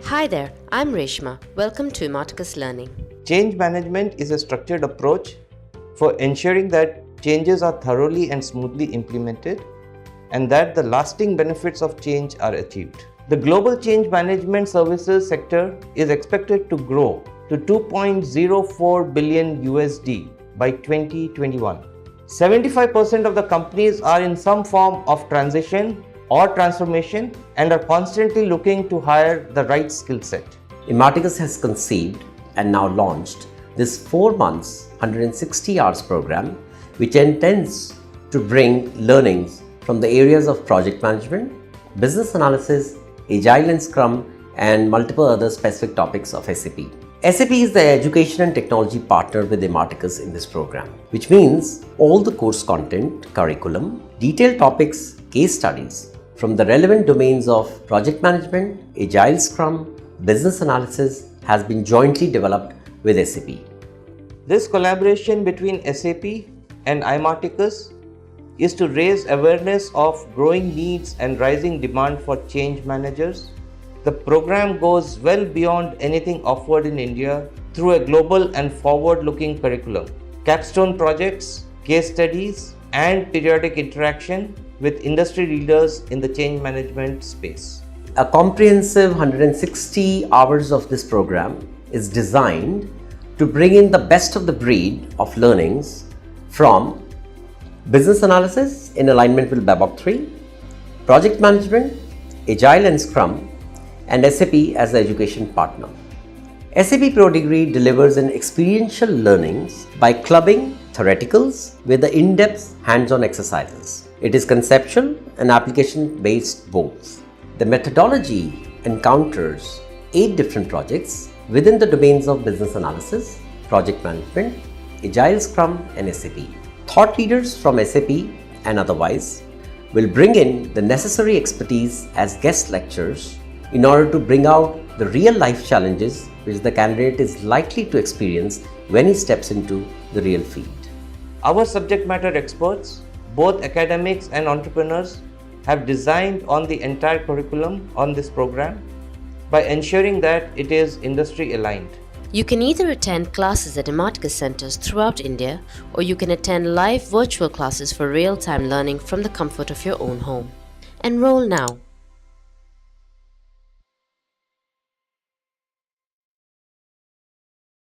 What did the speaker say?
Hi there, I'm Reshma. Welcome to Imarticus Learning. Change management is a structured approach for ensuring that changes are thoroughly and smoothly implemented and that the lasting benefits of change are achieved. The global change management services sector is expected to grow to $2.04 billion USD by 2021. 75% of the companies are in some form of transition or transformation and are constantly looking to hire the right skill set. Imarticus has conceived and now launched this 4 months, 160 hours program, which intends to bring learnings from the areas of project management, business analysis, Agile and Scrum, and multiple other specific topics of SAP. SAP is the education and technology partner with Imarticus in this program, which means all the course content, curriculum, detailed topics, case studies from the relevant domains of project management, Agile Scrum, business analysis has been jointly developed with SAP. This collaboration between SAP and Imarticus is to raise awareness of growing needs and rising demand for change managers. The program goes well beyond anything offered in India through a global and forward-looking curriculum, capstone projects, case studies, and periodic interaction with industry leaders in the change management space. A comprehensive 160 hours of this program is designed to bring in the best of the breed of learnings from business analysis in alignment with BABOK 3, project management, Agile and Scrum, and SAP as the education partner. SAP Prodegree delivers an experiential learnings by clubbing theoreticals with the in-depth hands-on exercises. It is conceptual and application-based both. The methodology encounters 8 different projects within the domains of business analysis, project management, Agile Scrum, and SAP. Thought leaders from SAP and otherwise will bring in the necessary expertise as guest lecturers in order to bring out the real-life challenges which the candidate is likely to experience when he steps into the real field. Our subject matter experts, both academics and entrepreneurs, have designed on the entire curriculum on this program by ensuring that it is industry aligned. You can either attend classes at Imarticus centers throughout India, or you can attend live virtual classes for real-time learning from the comfort of your own home. Enroll now.